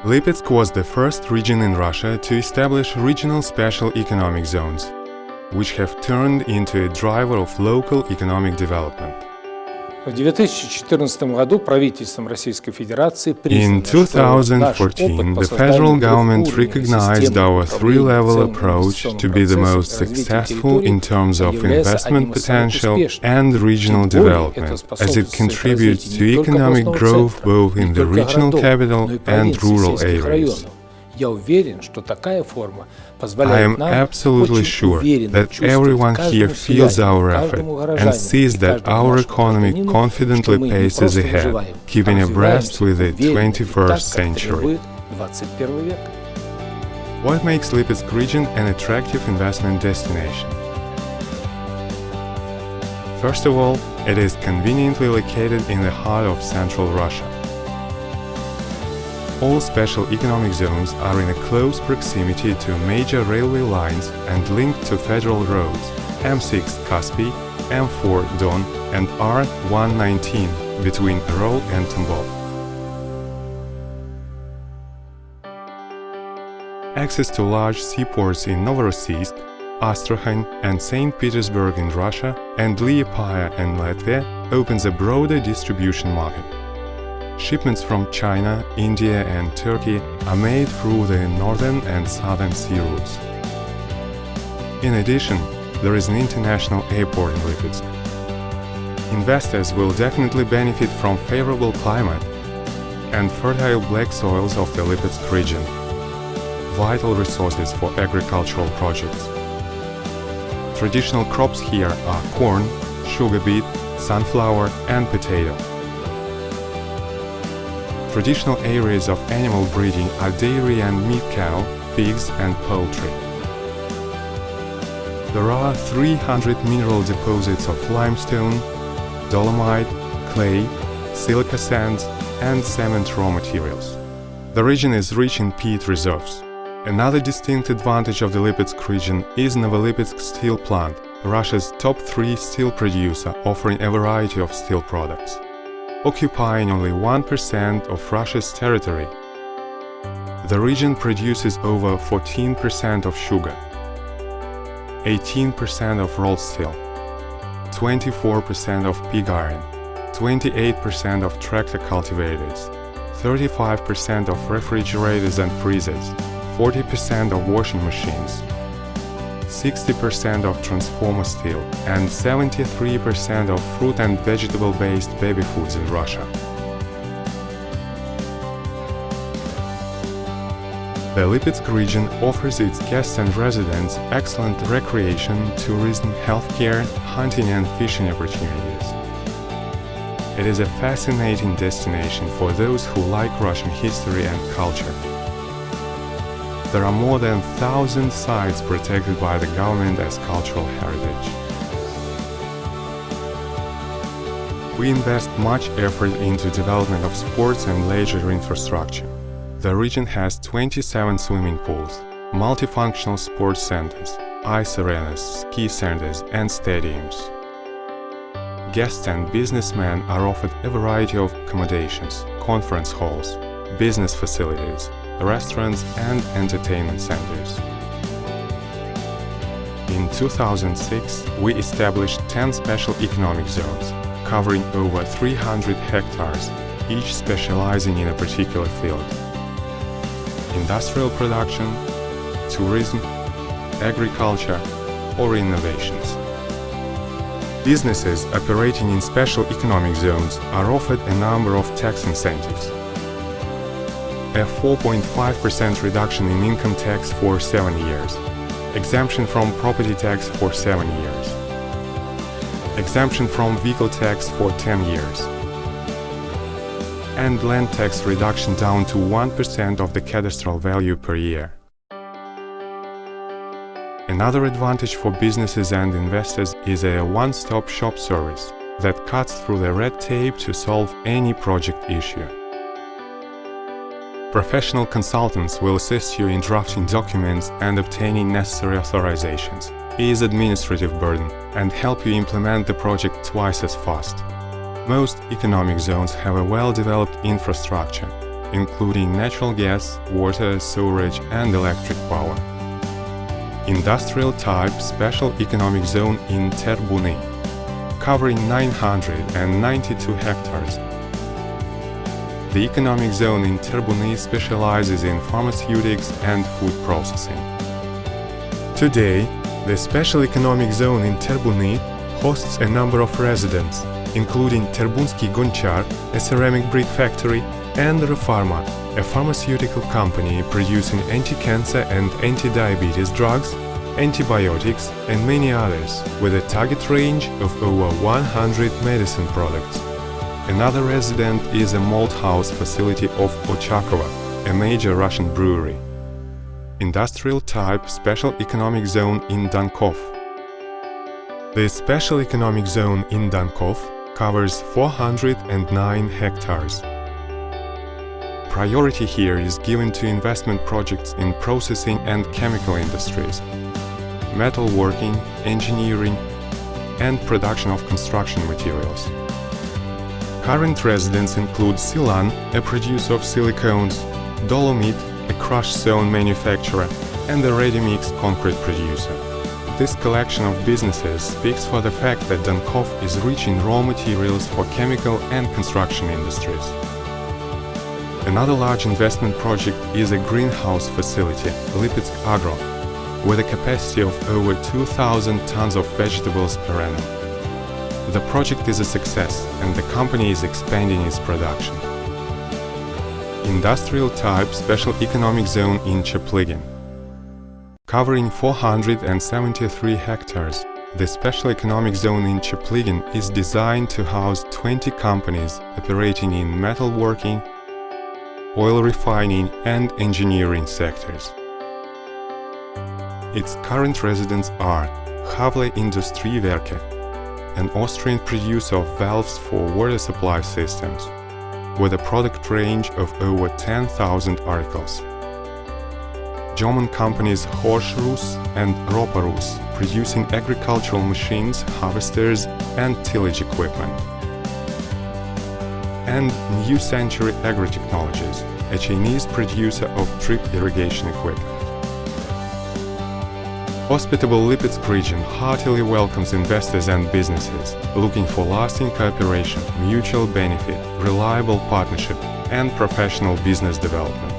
Lipetsk was the first region in Russia to establish regional special economic zones, which have turned into a driver of local economic development. В 2014 году правительством Российской Федерации In 2014, the federal government recognized our three-level approach to be the most successful in terms of investment potential and regional development, as it contributes to economic growth both in the regional capital and rural areas. I am absolutely sure that everyone here feels our effort and sees that our economy confidently paces ahead, keeping abreast with the 21st century. What makes Lipetsk region an attractive investment destination? First of all, it is conveniently located in the heart of central Russia. All special economic zones are in a close proximity to major railway lines and linked to federal roads M6 Caspy, M4 Don and R119 between Orol and Tambov. Access to large seaports in Novorossiysk, Astrakhan and St. Petersburg in Russia and Liepaja in Latvia opens a broader distribution market. Shipments from China, India and Turkey are made through the northern and southern sea routes. In addition, there is an international airport in Lipetsk. Investors will definitely benefit from favorable climate and fertile black soils of the Lipetsk region, vital resources for agricultural projects. Traditional crops here are corn, sugar beet, sunflower and potato. Traditional areas of animal breeding are dairy and meat cow, pigs and poultry. There are 300 mineral deposits of limestone, dolomite, clay, silica sands and cement raw materials. The region is rich in peat reserves. Another distinct advantage of the Lipetsk region is Novolipetsk steel plant, Russia's top 3 steel producer offering a variety of steel products. Occupying only 1% of Russia's territory, the region produces over 14% of sugar, 18% of rolled steel, 24% of pig iron, 28% of tractor cultivators, 35% of refrigerators and freezers, 40% of washing machines, 60% of transformer steel, and 73% of fruit and vegetable-based baby foods in Russia. The Lipetsk region offers its guests and residents excellent recreation, tourism, healthcare, hunting and fishing opportunities. It is a fascinating destination for those who like Russian history and culture. There are more than 1,000 sites protected by the government as cultural heritage. We invest much effort into development of sports and leisure infrastructure. The region has 27 swimming pools, multifunctional sports centers, ice arenas, ski centers and stadiums. Guests and businessmen are offered a variety of accommodations, conference halls, business facilities, restaurants and entertainment centers. In 2006, we established 10 special economic zones, covering over 300 hectares, each specializing in a particular field. Industrial production, tourism, agriculture, or innovations. Businesses operating in special economic zones are offered a number of tax incentives. A 4.5% reduction in income tax for 7 years, exemption from property tax for 7 years, exemption from vehicle tax for 10 years, and land tax reduction down to 1% of the cadastral value per year. Another advantage for businesses and investors is a one-stop shop service that cuts through the red tape to solve any project issue. Professional consultants will assist you in drafting documents and obtaining necessary authorizations, ease administrative burden, and help you implement the project twice as fast. Most economic zones have a well-developed infrastructure, including natural gas, water, sewerage, and electric power. Industrial type special economic zone in Terbuny, covering 992 hectares. The economic zone in Terbuny specializes in pharmaceutics and food processing. Today, the special economic zone in Terbuny hosts a number of residents, including Terbunsky Gonchar, a ceramic brick factory, and Repharma, a pharmaceutical company producing anti-cancer and anti-diabetes drugs, antibiotics, and many others, with a target range of over 100 medicine products. Another resident is a malt house facility of Ochakova, a major Russian brewery. Industrial type special economic zone in Dankov. The special economic zone in Dankov covers 409 hectares. Priority here is given to investment projects in processing and chemical industries, metalworking, engineering, and production of construction materials. Current residents include Silan, a producer of silicones, Dolomit, a crushed stone manufacturer, and a ready-mix concrete producer. This collection of businesses speaks for the fact that Dankov is rich in raw materials for chemical and construction industries. Another large investment project is a greenhouse facility, Lipetsk Agro, with a capacity of over 2,000 tons of vegetables per annum. The project is a success and the company is expanding its production. Industrial type special economic zone in Chapligin. Covering 473 hectares, the special economic zone in Chapligin is designed to house 20 companies operating in metalworking, oil refining, and engineering sectors. Its current residents are Havle Industriewerke, an Austrian producer of valves for water supply systems, with a product range of over 10,000 articles. German companies Horsch-Russ and Ropa-Russ, producing agricultural machines, harvesters, and tillage equipment. And New Century Agri-Technologies, a Chinese producer of drip irrigation equipment. Hospitable Lipetsk region heartily welcomes investors and businesses looking for lasting cooperation, mutual benefit, reliable partnership, and professional business development.